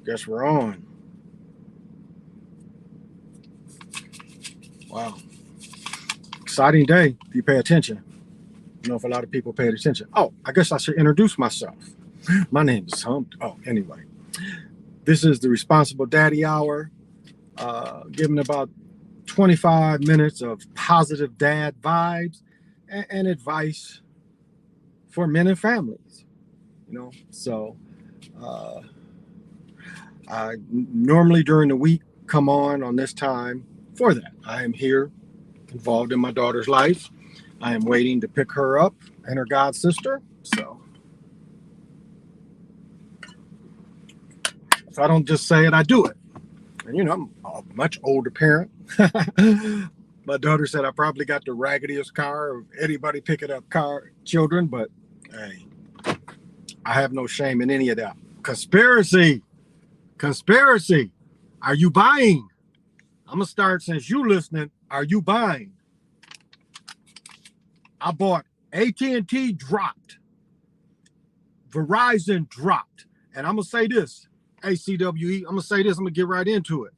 Guess we're on. Wow. Exciting day if you pay attention. I don't know if a lot of people paid attention. Oh, I guess I should introduce myself. My name is Hump. Oh, anyway. This is the Responsible Daddy Hour, giving about 25 minutes of positive dad vibes and advice for men and families. So uh, I normally during the week come on this time for that. I am here involved in my daughter's life. I am waiting to pick her up and her god sister. So if I don't just say it, I do it. And I'm a much older parent. My daughter said I probably got the raggediest car of anybody picking up children, but hey, I have no shame in any of that. Conspiracy. Are you buying? I'm gonna start since you listening. Are you buying? I bought AT&T dropped. Verizon dropped. And I'm gonna say this. ACWE, I'm gonna say this. I'm gonna get right into it.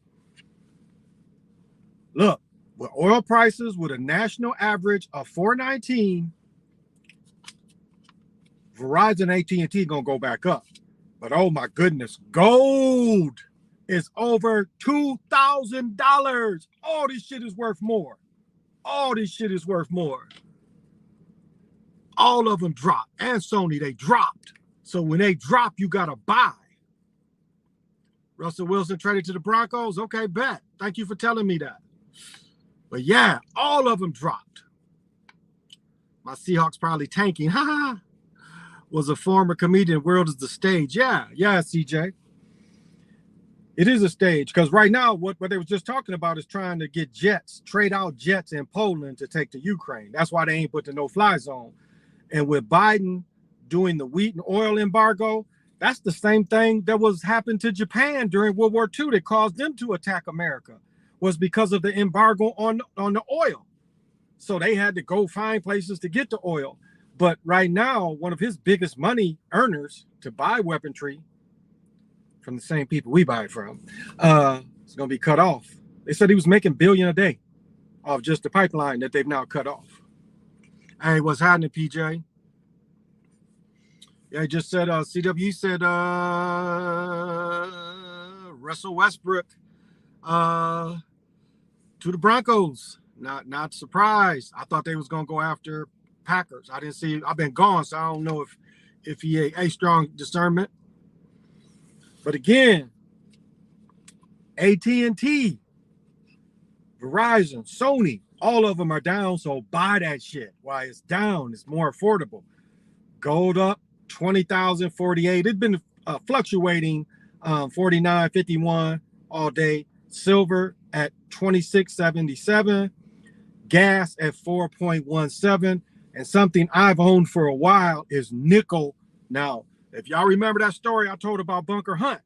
Look, with oil prices with a national average of $4.19, Verizon AT&T gonna go back up. But oh my goodness, gold is over $2,000. All this shit is worth more. All of them dropped. And Sony, they dropped. So when they drop, you gotta buy. Russell Wilson traded to the Broncos. Okay, bet. Thank you for telling me that. But yeah, all of them dropped. My Seahawks probably tanking. Ha ha. Was a former comedian. World is the stage. Yeah, CJ. It is a stage because right now what they was just talking about is trying to get trade out jets in Poland to take to Ukraine. That's why they ain't put the no-fly zone. And with Biden doing the wheat and oil embargo, that's the same thing that was happened to Japan during World War II that caused them to attack America, was because of the embargo on the oil. So they had to go find places to get the oil. But right now, one of his biggest money earners to buy weaponry from the same people we buy it from, is going to be cut off. They said he was making $1 billion a day off just the pipeline that they've now cut off. Hey, what's happening, PJ? Yeah, he just said, CW said Russell Westbrook to the Broncos. Not surprised. I thought they was going to go after Packers. I didn't see. I've been gone, so I don't know if he a strong discernment. But again, AT&T, Verizon, Sony, all of them are down. So buy that shit. Why it's down? It's more affordable. Gold up 20,000, 48. It's been fluctuating 49, 51 all day. Silver at 26.77. Gas at 4.17. And something I've owned for a while is nickel. Now, if y'all remember that story I told about Bunker Hunt,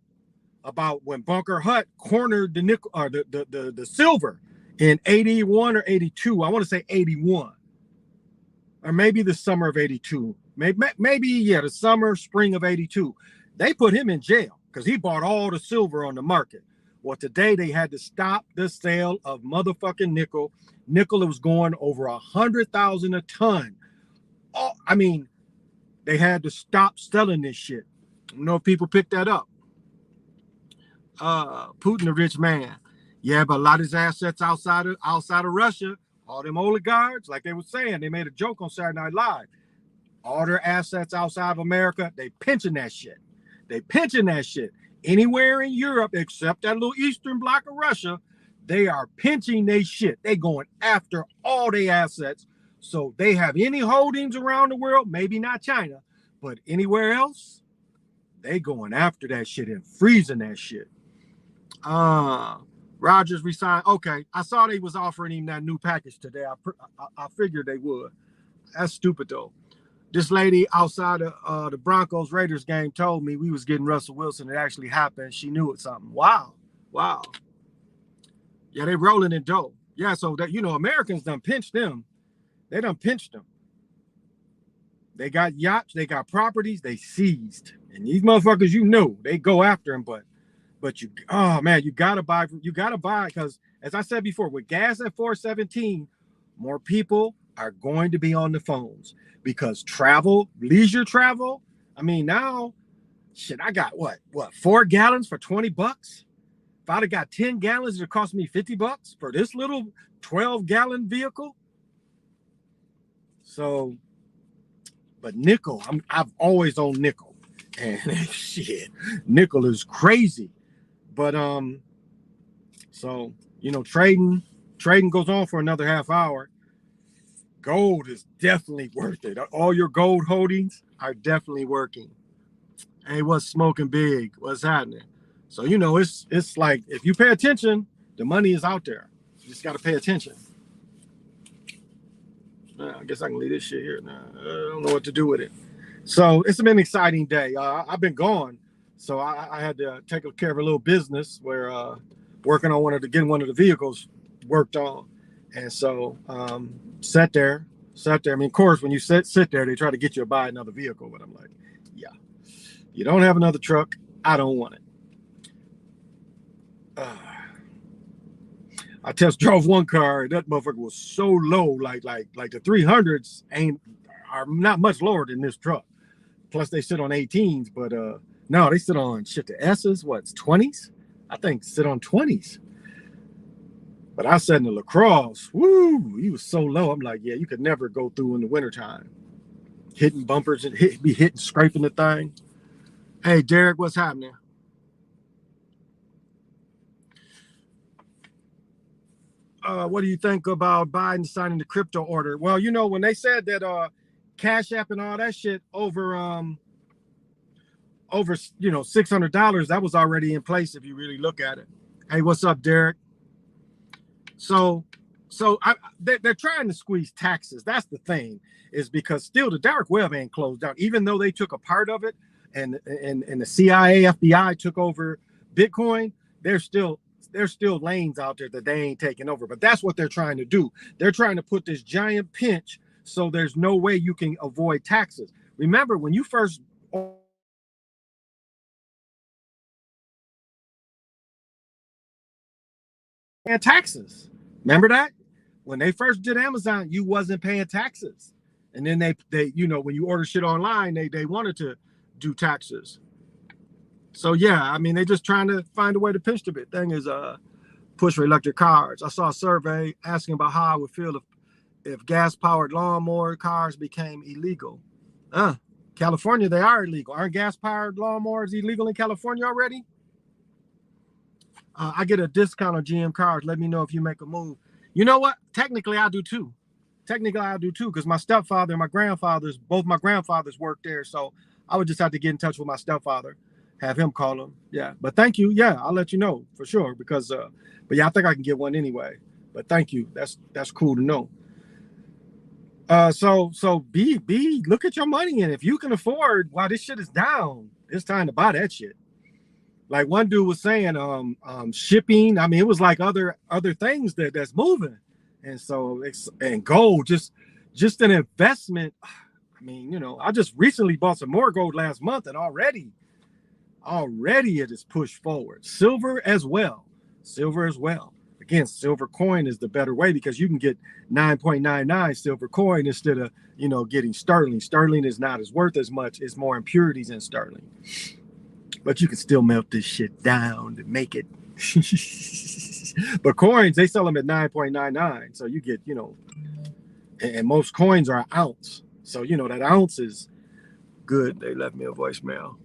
about when Bunker Hunt cornered the nickel or the silver in 81 or 82. I want to say 81. Or maybe the summer of 82. Maybe the spring of 82. They put him in jail because he bought all the silver on the market. Well, today they had to stop the sale of motherfucking nickel. Nickel was going over 100,000 a ton. Oh, I mean, they had to stop selling this shit. I don't know if people picked that up. Putin, a rich man. Yeah, but a lot of his assets outside of Russia, all them oligarchs, like they were saying, they made a joke on Saturday Night Live. All their assets outside of America, they pension that shit. Anywhere in Europe, except that little eastern block of Russia, they are pinching their shit. They going after all their assets. So they have any holdings around the world, maybe not China, but anywhere else, they going after that shit and freezing that shit. Rogers resigned. Okay, I saw they was offering him that new package today. I figured they would. That's stupid though. This lady outside of the Broncos Raiders game told me we was getting Russell Wilson. It actually happened. She knew it something. Wow. Yeah, they rolling in dough. Yeah, so that Americans done pinched them. They done pinched them. They got yachts, they got properties, they seized. And these motherfuckers, they go after them, but but oh man, you gotta buy because as I said before, with gas at 417, more people are going to be on the phones because leisure travel. I mean, now shit, I got what 4 gallons for $20. If I'd have got 10 gallons, it cost me $50 for this little 12-gallon vehicle. So, but nickel, I've always owned nickel, and shit, nickel is crazy. But so trading goes on for another half hour. Gold is definitely worth it. All your gold holdings are definitely working. Hey, what's smoking big? What's happening? So it's like if you pay attention, the money is out there. You just got to pay attention. I guess I can leave this shit here now. I don't know what to do with it. So it's been an exciting day. I've been gone, so I had to take care of a little business where working on getting one of the vehicles worked on, and so sat there. I mean, of course, when you sit there, they try to get you to buy another vehicle, but I'm like, yeah, you don't have another truck, I don't want it. I test drove one car, and that motherfucker was so low, like the 300s are not much lower than this truck. Plus they sit on 18s, but no, they sit on shit. The S's, what's 20s? I think sit on 20s. But I sat in the LaCrosse. Woo, he was so low. I'm like, yeah, you could never go through in the wintertime. Hitting bumpers and scraping the thing. Hey, Derek, what's happening? What do you think about Biden signing the crypto order? Well, when they said that Cash App and all that shit over $600, that was already in place if you really look at it. Hey, what's up, Derek? So they're trying to squeeze taxes. That's the thing, is because still the dark web ain't closed down, even though they took a part of it and the CIA, FBI took over Bitcoin. There's still lanes out there that they ain't taking over. But that's what they're trying to do. They're trying to put this giant pinch so there's no way you can avoid taxes. Remember when you first paying taxes. Remember that? When they first did Amazon, you wasn't paying taxes. And then they when you order shit online, they wanted to do taxes. So yeah, I mean, they're just trying to find a way to pinch the bit. Thing is push for electric cars. I saw a survey asking about how I would feel if gas-powered lawnmower cars became illegal. California, they are illegal. Aren't gas-powered lawnmowers illegal in California already? I get a discount on GM cars. Let me know if you make a move. You know what? Technically, I do too. Because my stepfather and both my grandfathers worked there. So I would just have to get in touch with my stepfather, have him call them. Yeah, but thank you. Yeah, I'll let you know for sure. Because, but yeah, I think I can get one anyway. But thank you. That's cool to know. So B, look at your money, and if you can afford, while this shit is down, it's time to buy that shit. Like one dude was saying, shipping. I mean, it was like other things that's moving, and so and gold, just an investment. I mean, I just recently bought some more gold last month, and already it is pushed forward. Silver as well. Again, silver coin is the better way because you can get 9.99 silver coin instead of getting sterling. Sterling is not as worth as much. It's more impurities in sterling. But you can still melt this shit down to make it. But coins, they sell them at 9.99. So you get, and most coins are an ounce. So, that ounce is good. They left me a voicemail.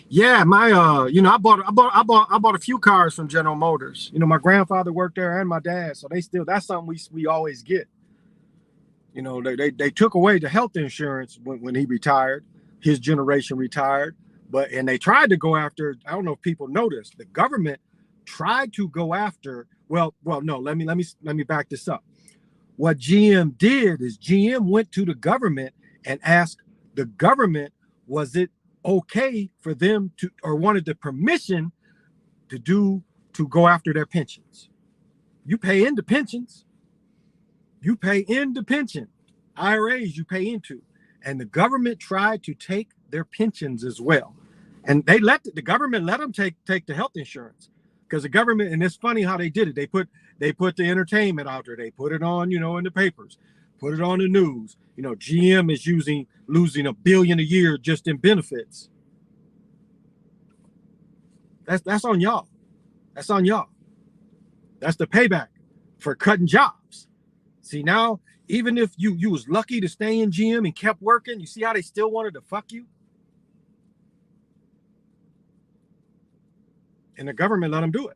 Yeah, my I bought a few cars from General Motors. My grandfather worked there and my dad, so that's something we always get. They took away the health insurance when he retired. His generation retired, and they tried to go after. I don't know if people noticed. The government tried to go after. Well, no. Let me back this up. What GM did is GM went to the government and asked the government, was it okay for them to, or wanted the permission to go after their pensions. You pay into pensions. IRAs you pay into. And the government tried to take their pensions as well. And the government let them take the health insurance, because the government, and it's funny how they did it. They put the entertainment out there. They put it on, in the papers, put it on the news. GM is losing $1 billion a year just in benefits. That's on y'all. That's on y'all. That's the payback for cutting jobs. See, now, even if you was lucky to stay in GM and kept working, you see how they still wanted to fuck you? And the government let them do it.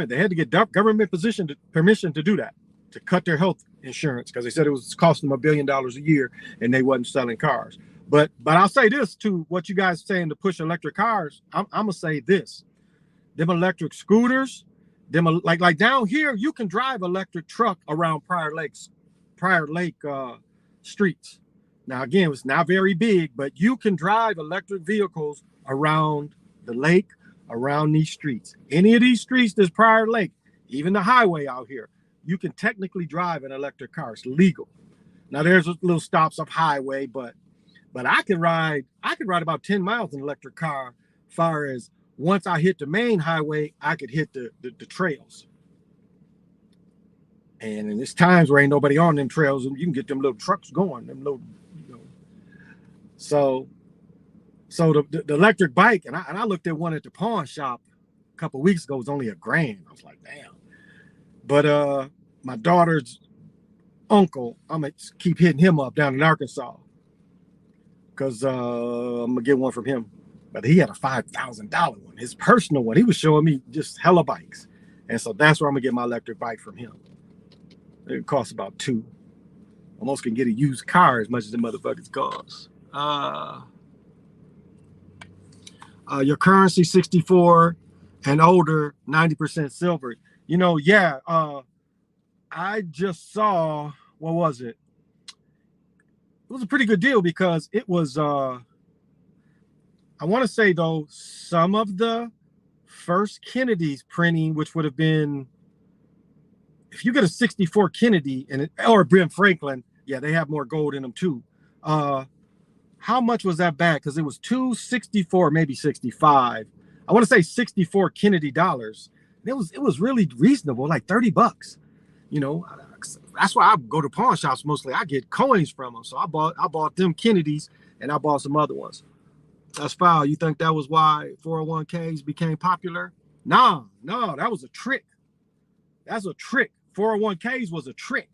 They had to get government permission to do that, to cut their health insurance, because they said it was costing them $1 billion a year and they wasn't selling cars. But I'll say this to what you guys saying to push electric cars. I'm gonna say this: them electric scooters, like down here, you can drive electric truck around Prior Lake streets. Now again, it's not very big, but you can drive electric vehicles around the lake, around these streets. Any of these streets that's Prior Lake, even the highway out here, you can technically drive an electric car. It's legal. Now there's little stops off highway, but I can ride about 10 miles in an electric car. As far as once I hit the main highway, I could hit the trails. And there's times where ain't nobody on them trails, and you can get them little trucks going, them little, So the electric bike, and I looked at one at the pawn shop a couple of weeks ago. It was only $1,000. I was like, damn. But my daughter's uncle, I'm gonna keep hitting him up down in Arkansas, because I'm gonna get one from him. But he had a $5,000 one, his personal one. He was showing me just hella bikes, and so that's where I'm gonna get my electric bike from him. It costs about $2,000. Almost can get a used car as much as the motherfuckers cost. Your currency 64 and older, 90% silver. Yeah. I just saw, what was it? It was a pretty good deal, because it was, I want to say though, some of the first Kennedy's printing, which would have been, if you get a 64 Kennedy or Ben Franklin, yeah, they have more gold in them too. How much was that back? Because it was 264, maybe 65. I want to say 64 Kennedy dollars. It was really reasonable, like $30. That's why I go to pawn shops mostly. I get coins from them. So I bought them Kennedys, and I bought some other ones. That's foul. You think that was why 401ks became popular? No, that was a trick. That's a trick. 401ks was a trick.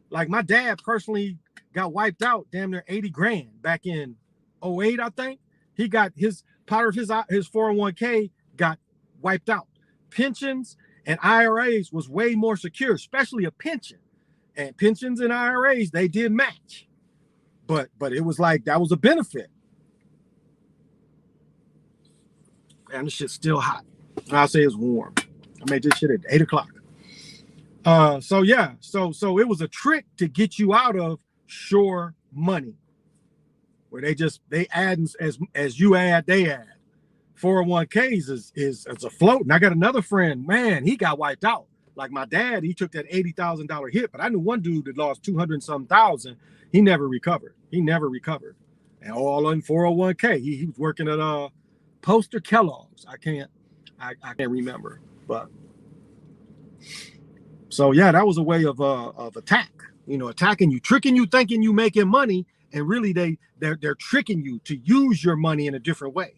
Like my dad personally got wiped out damn near 80 grand back in 08, I think. He got part of his 401k got wiped out. Pensions and IRAs was way more secure, especially a pension. And pensions and IRAs, they did match. But it was like, that was a benefit. And the shit's still hot. I'll say it's warm. I made this shit at 8 o'clock. So yeah, so it was a trick to get you out of sure money, where they add as you add, they add. 401ks is afloat. And I got another friend, man, he got wiped out. Like my dad, he took that $80,000 hit, but I knew one dude that lost 200 some thousand. He never recovered. And all in 401k. He was working at Post or Kellogg's. I can't remember, but so yeah, that was a way of attack. Attacking you, tricking you, thinking you making money, and really they're tricking you to use your money in a different way.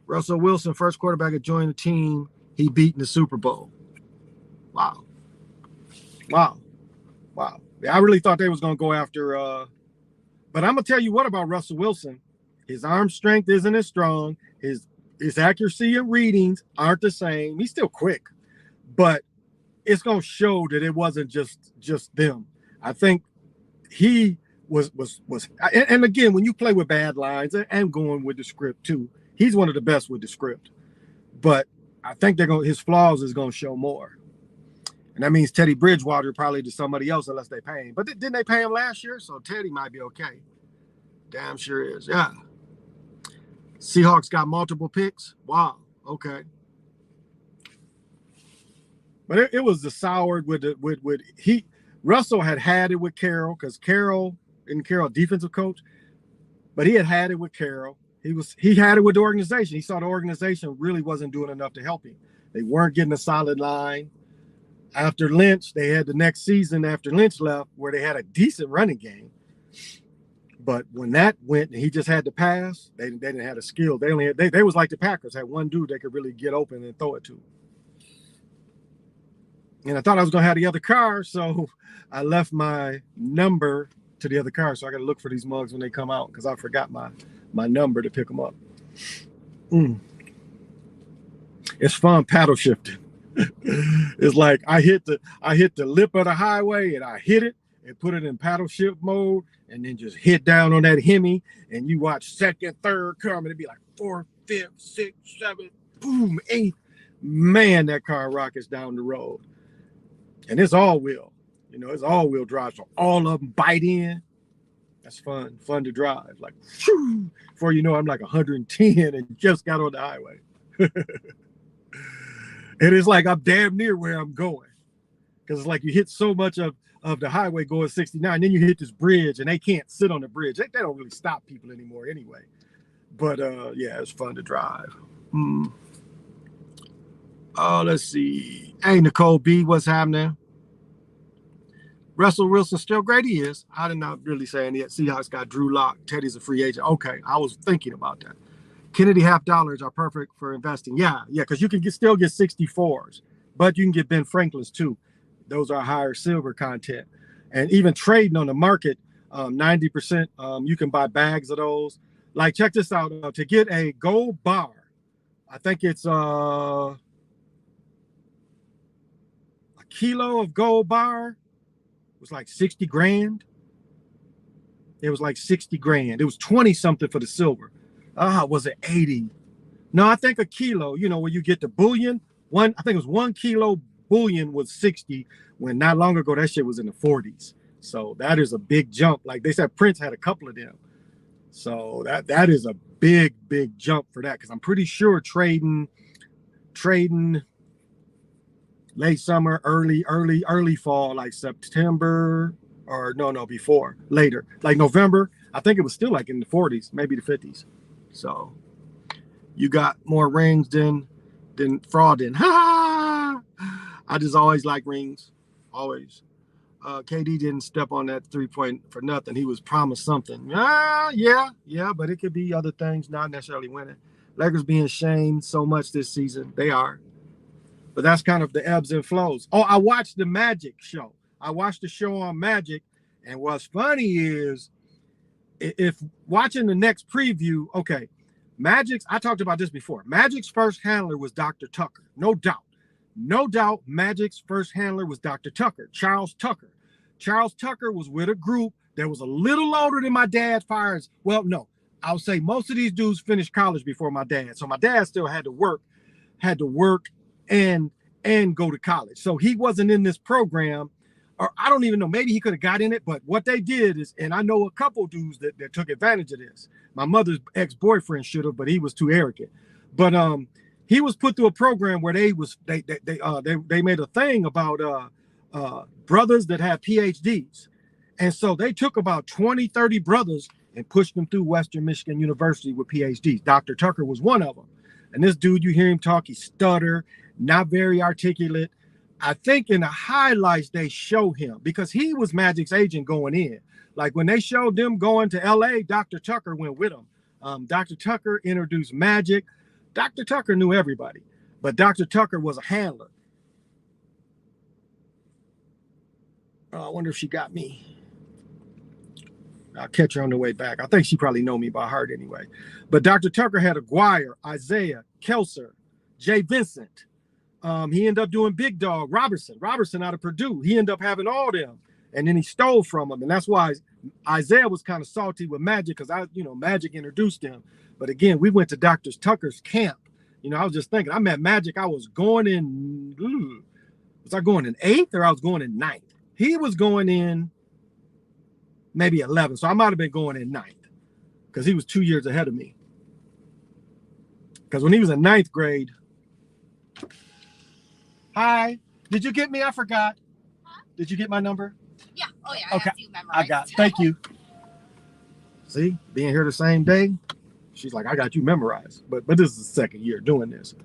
Russell Wilson, first quarterback to join the team he beat in the Super Bowl. Wow. Yeah, I really thought they was gonna go after. But I'm gonna tell you what about Russell Wilson. His arm strength isn't as strong. His accuracy and readings aren't the same. He's still quick, but it's gonna show that it wasn't just them. I think he was. And again, when you play with bad lines and going with the script too, he's one of the best with the script. But I think his flaws is gonna show more. And that means Teddy Bridgewater probably to somebody else unless they pay him. But didn't they pay him last year? So Teddy might be okay. Damn sure is. Yeah. Seahawks got multiple picks. Wow. Okay. But it was the soured with Russell had it with Carroll, because Carroll defensive coach, but he had it with Carroll. He had it with the organization. He saw the organization really wasn't doing enough to help him. They weren't getting a solid line. After Lynch, they had the next season after Lynch left where they had a decent running game. But when that went, he just had to pass. They didn't have the skill. They was like the Packers, had one dude they could really get open and throw it to. And I thought I was going to have the other car, so I left my number to the other car. So I got to look for these mugs when they come out because I forgot my number to pick them up. It's fun paddle shifting. It's like I hit the lip of the highway and I hit it and put it in paddle shift mode and then just hit down on that Hemi and you watch second, third come and it'd be like 4th, 5th, 6th, 7th, boom, 8th. Man, that car rockets down the road. And it's all wheel, it's all wheel drive. So all of them bite in. That's fun to drive. Like, whew, before you know, I'm like 110 and just got on the highway. And it's like I'm damn near where I'm going. Because it's like you hit so much of the highway going 69, then you hit this bridge and they can't sit on the bridge. They don't really stop people anymore anyway. But yeah, it's fun to drive. Oh, let's see. Hey, Nicole B, what's happening? Russell Wilson still great. He is. I did not really say any yet. Seahawks got Drew Lock. Teddy's a free agent. Okay, I was thinking about that. Kennedy half dollars are perfect for investing. Yeah, because you can still get 64s, but you can get Ben Franklin's too. Those are higher silver content. And even trading on the market, 90%, you can buy bags of those. Like, check this out. To get a gold bar, I think it's a kilo of gold bar was like 60 grand. It was like 60 grand. It was 20 something for the silver. Was it 80? No, I think a kilo, where you get the bullion. I think it was 1 kilo bullion was 60 when not long ago that shit was in the 40s. So that is a big jump. Like they said, Prince had a couple of them. So that is a big jump for that. Cause I'm pretty sure trading late summer, early fall, like September, or no, before, later, like November. I think it was still like in the 40s, maybe the 50s. So you got more rings than fraud in. I just always like rings, always. KD didn't step on that 3-point for nothing. He was promised something. Yeah, but it could be other things, not necessarily winning. Lakers being shamed so much this season. They are. But that's kind of the ebbs and flows. Oh, I watched the Magic show. I watched the show on Magic. And what's funny is if watching the next preview, okay, I talked about this before. Magic's first handler was Dr. Tucker. No doubt, Magic's first handler was Dr. Tucker, Charles Tucker. Charles Tucker was with a group that was a little older than my dad fires. Well, no, I'll say most of these dudes finished college before my dad. So my dad still had to work and go to college. So he wasn't in this program, or I don't even know, maybe he could have got in it, but what they did is, and I know a couple dudes that took advantage of this. My mother's ex-boyfriend should have, but he was too arrogant. But he was put through a program where they made a thing about brothers that had PhDs. And so they took about 20, 30 brothers and pushed them through Western Michigan University with PhDs. Dr. Tucker was one of them. And this dude, you hear him talk, he stutter, not very articulate. I think in the highlights they show him because he was Magic's agent going in. Like when they showed them going to LA, Dr. Tucker went with them. Dr. Tucker introduced Magic. Dr. Tucker knew everybody, but Dr. Tucker was a handler. I wonder if she got me. I'll catch her on the way back. I think she probably know me by heart anyway. But Dr. Tucker had Aguirre, Isaiah, Kelser, Jay Vincent. He ended up doing Big Dog, Robertson out of Purdue. He ended up having all them. And then he stole from them. And that's why Isaiah was kind of salty with Magic because Magic introduced him. But again, we went to Dr. Tucker's camp. I was just thinking, I met Magic. I was going in, was I going in 8th or I was going in 9th? He was going in maybe 11th. So I might have been going in 9th because he was 2 years ahead of me. Because when he was in 9th grade, hi, did you get me? I forgot. Huh? Did you get my number? Yeah. Oh, yeah. Okay. I got it. Thank you. See, being here the same day, She's like, I got you memorized. But this is the second year doing this.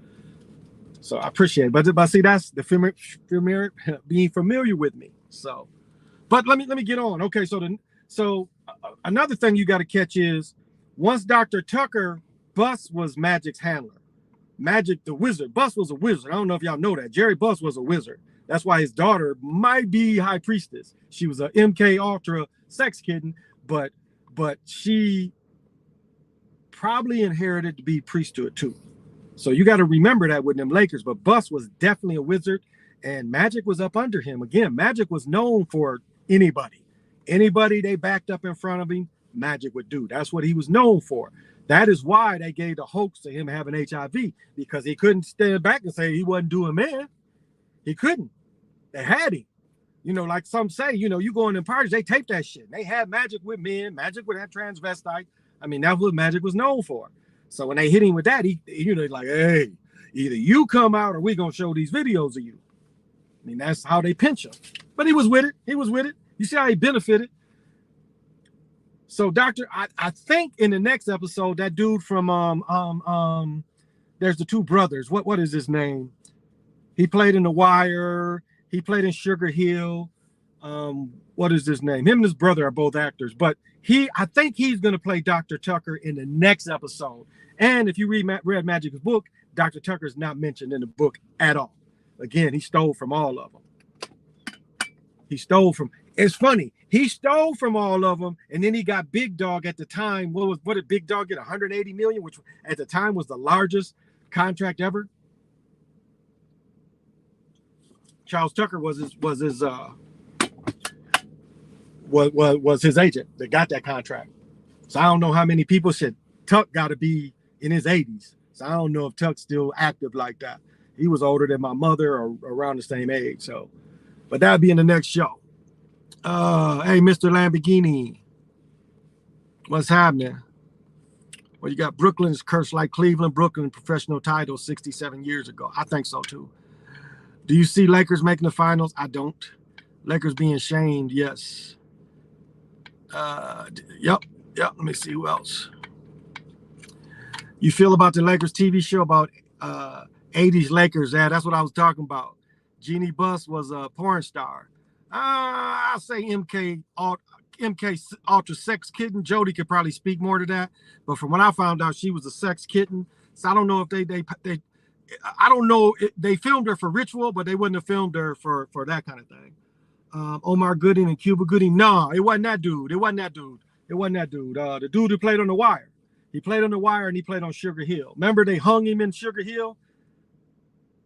So I appreciate it. But see, that's the being familiar with me. So, but let me get on. Okay, so another thing you got to catch is once Dr. Tucker, Bus was Magic's handler. Magic the Wizard. Bus was a wizard. I don't know if y'all know that. Jerry Bus was a wizard. That's why his daughter might be High Priestess. She was a MK Ultra sex kitten, but she probably inherited to be priesthood too. So you got to remember that with them Lakers. But Bus was definitely a wizard, and Magic was up under him. Again, Magic was known for anybody they backed up in front of him, Magic would do. That's what he was known for. That is why they gave the hoax to him having HIV, because he couldn't stand back and say he wasn't doing man. He couldn't. They had him. You know, like some say, you know, you go in them parties, they tape that shit. They had Magic with men, Magic would have transvestite. I mean, that's what Magic was known for. So when they hit him with that, he you know, like, hey, either you come out or we gonna show these videos of you. I mean, that's how they pinch him. But he was with it. He was with it. You see how he benefited. So I think in the next episode, that dude from there's the two brothers. What is his name? He played in The Wire. He played in Sugar Hill. What is his name? Him and his brother are both actors, but I think he's gonna play Dr. Tucker in the next episode. And if you read Magic's book, Dr. Tucker is not mentioned in the book at all. Again, he stole from all of them. It's funny. He stole from all of them, and then he got Big Dog at the time. What did Big Dog get? 180 million, which at the time was the largest contract ever. Charles Tucker was his agent that got that contract. So I don't know how many people said Tuck got to be in his 80s. So I don't know if Tuck's still active like that. He was older than my mother or around the same age. So, but that'll be in the next show. Hey, Mr. Lamborghini, what's happening? Well, you got Brooklyn's cursed like Cleveland. Brooklyn professional title 67 years ago. I think so too. Do you see Lakers making the finals? I don't. Lakers being shamed, yes. Yep. Let me see who else. You feel about the Lakers TV show about 80s Lakers? Yeah, that's what I was talking about. Jeannie Buss was a porn star. I'll say MK Ultra sex kitten. Jody could probably speak more to that, but from what I found out, she was a sex kitten. So I don't know if they I don't know. They filmed her for ritual, but they wouldn't have filmed her for that kind of thing. Omar Gooding and Cuba Gooding. No, it wasn't that dude. The dude who played on The Wire. He played on The Wire and he played on Sugar Hill. Remember they hung him in Sugar Hill?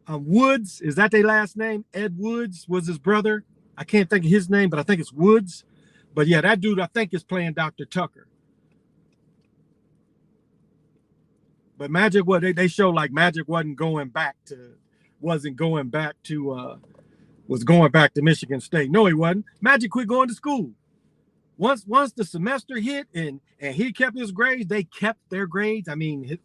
Woods, is that their last name? Ed Woods was his brother. I can't think of his name, but I think it's Woods. But yeah, that dude I think is playing Dr. Tucker. But Magic, they show like Magic was going back to Michigan State. No, he wasn't. Magic quit going to school. Once the semester hit and he kept his grades, they kept their grades. I mean,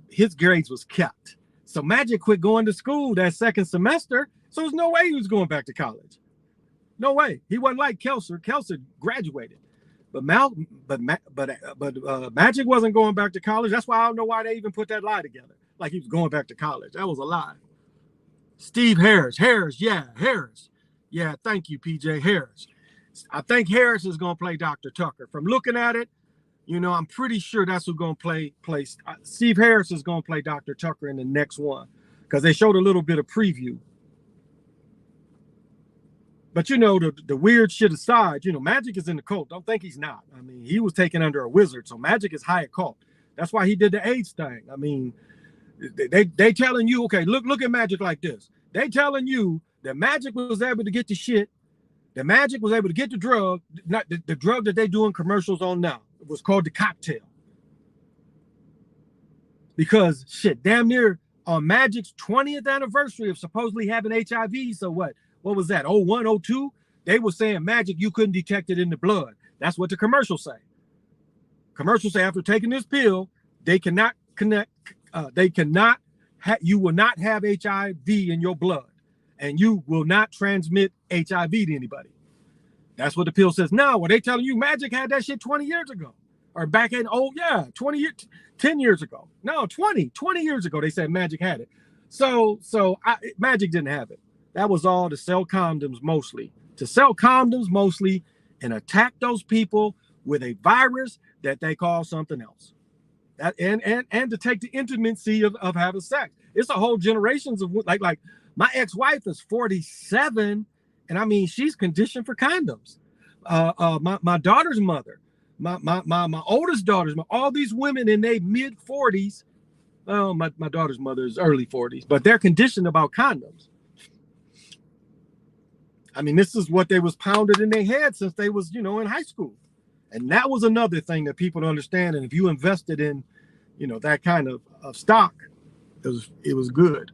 his grades was kept. So Magic quit going to school that second semester. So there's no way he was going back to college. No way. He wasn't like Kelser. Kelser graduated. But Magic wasn't going back to college. That's why I don't know why they even put that lie together. Like he was going back to college. That was a lie. Steve Harris. Harris. Yeah, thank you, PJ Harris. I think Harris is going to play Dr. Tucker. From looking at it, you know, I'm pretty sure that's who's going to play. Steve Harris is going to play Dr. Tucker in the next one because they showed a little bit of preview. But, you know, the weird shit aside, you know, Magic is in the cult. Don't think he's not. I mean, he was taken under a wizard. So Magic is high occult. That's why he did the AIDS thing. I mean, they telling you, okay, look at Magic like this. They telling you that Magic was able to get the shit. That Magic was able to get the drug, not the drug that they doing commercials on now. It was called the cocktail. Because shit, damn near on Magic's 20th anniversary of supposedly having HIV. So what was that? 01, 02? They were saying Magic, you couldn't detect it in the blood. That's what the commercials say. Commercials say after taking this pill, they cannot connect. You will not have HIV in your blood, and you will not transmit HIV to anybody. That's what the pill says now. Well, they telling you Magic had that shit 20 years ago. or back in, 10 years ago. No, 20 years ago, they said Magic had it. So Magic didn't have it. That was all to sell condoms mostly. And attack those people with a virus that they call something else. That and to take the intimacy of having sex. It's a whole generations of like my ex-wife is 47, and I mean she's conditioned for condoms. My daughter's mother, my oldest daughters, all these women in their mid 40s. Well, my daughter's mother is early 40s, but they're conditioned about condoms. I mean, this is what they was pounded in their head since they was, in high school. And that was another thing that people don't understand. And if you invested in, that kind of stock, it was good.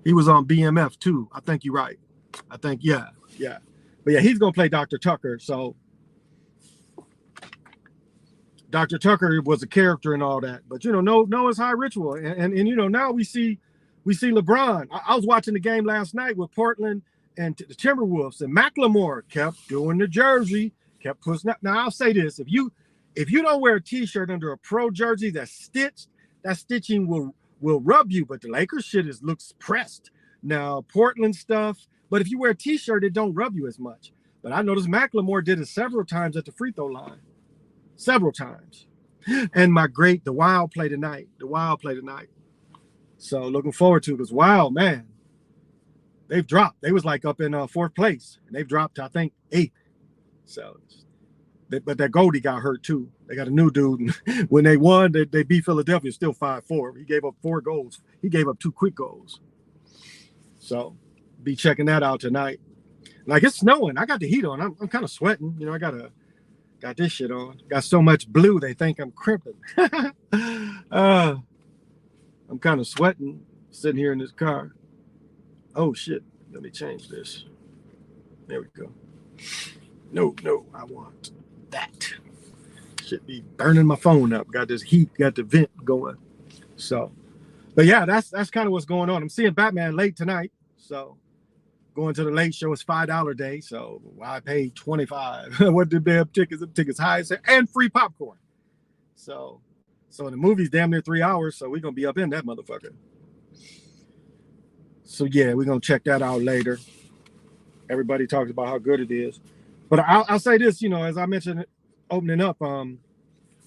He was on BMF too. I think you're right. I think, yeah. But yeah, he's going to play Dr. Tucker. So Dr. Tucker was a character and all that. But, Noah's High Ritual. And now we see LeBron. I was watching the game last night with Portland and the Timberwolves, and Macklemore kept doing the jersey, kept pushing up. Now I'll say this: if you don't wear a T-shirt under a pro jersey that's stitched, that stitching will rub you. But the Lakers shit looks pressed. Now Portland stuff, but if you wear a T-shirt, it don't rub you as much. But I noticed Macklemore did it several times at the free throw line, several times. And the Wild play tonight. So looking forward to it, because wow, man, they've dropped. They was like up in 4th place, and they've dropped to, I think, 8th. So, but that Goldie got hurt too. They got a new dude, and when they won, they beat Philadelphia still 5-4. He gave up 4 goals. He gave up 2 quick goals. So, be checking that out tonight. Like, it's snowing. I got the heat on. I'm kind of sweating. I got this shit on. Got so much blue they think I'm crimping. I'm kind of sweating sitting here in this car. Oh shit, let me change this. There we go. No, I want that. Should be burning my phone up. Got this heat, got the vent going. So, but yeah, that's kind of what's going on. I'm seeing Batman late tonight. So going to the late show is $5 day. So I paid $25. What the damn tickets? The tickets high as hell, and free popcorn. So the movie's damn near 3 hours, so we're gonna be up in that motherfucker. So yeah, we're gonna check that out later. Everybody talks about how good it is, but I'll say this, as I mentioned, opening up,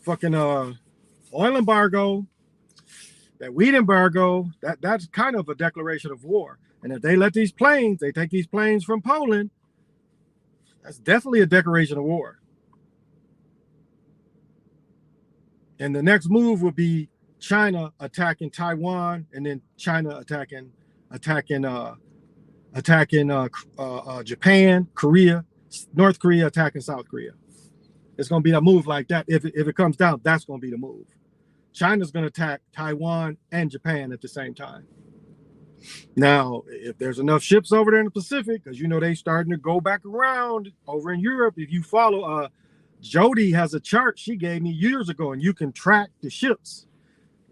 fucking oil embargo, that weed embargo, that's kind of a declaration of war. And if they let they take these planes from Poland, that's definitely a declaration of war. And the next move would be China attacking Taiwan, and then China attacking Japan, Korea, North Korea attacking South Korea. It's going to be a move like that. If it comes down, that's going to be the move. China's going to attack Taiwan and Japan at the same time. Now, if there's enough ships over there in the Pacific, because they starting to go back around over in Europe. If you follow, Jody has a chart she gave me years ago, and you can track the ships.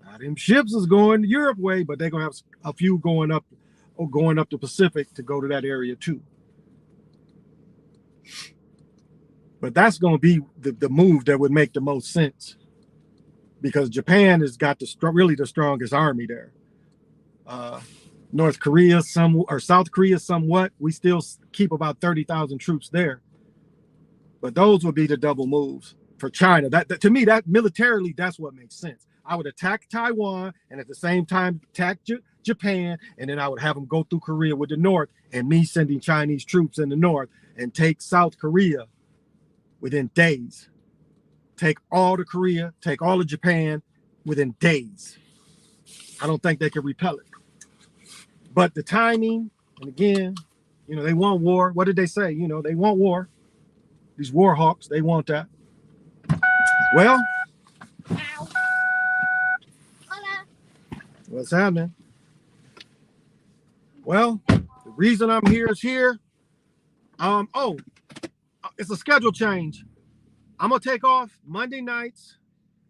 Now, them ships is going the Europe way, but they're gonna have a few going up the Pacific to go to that area too. But that's gonna be the move that would make the most sense, because Japan has got really the strongest army there. North Korea, South Korea, somewhat. We still keep about 30,000 troops there. But those would be the double moves for China. That to me, that militarily, that's what makes sense. I would attack Taiwan and at the same time attack Japan, and then I would have them go through Korea with the North, and me sending Chinese troops in the North and take South Korea within days. Take all of Korea, take all of Japan within days. I don't think they can repel it. But the timing, and again, they want war. What did they say? They want war. These war hawks, they want that. Well, what's happening? Well, the reason I'm here is here. It's a schedule change. I'm gonna take off Monday nights,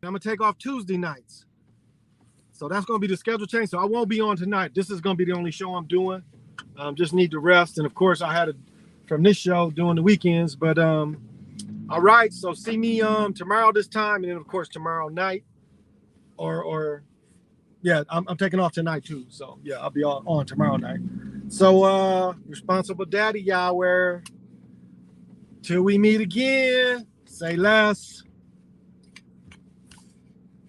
and I'm gonna take off Tuesday nights. So that's gonna be the schedule change. So I won't be on tonight. This is gonna be the only show I'm doing. Just need to rest, and of course I had from this show during the weekends, but All right, so see me tomorrow this time, and then of course tomorrow night, or yeah, I'm taking off tonight too. So yeah, I'll be on tomorrow night. So responsible daddy Yahweh. Till we meet again, say less.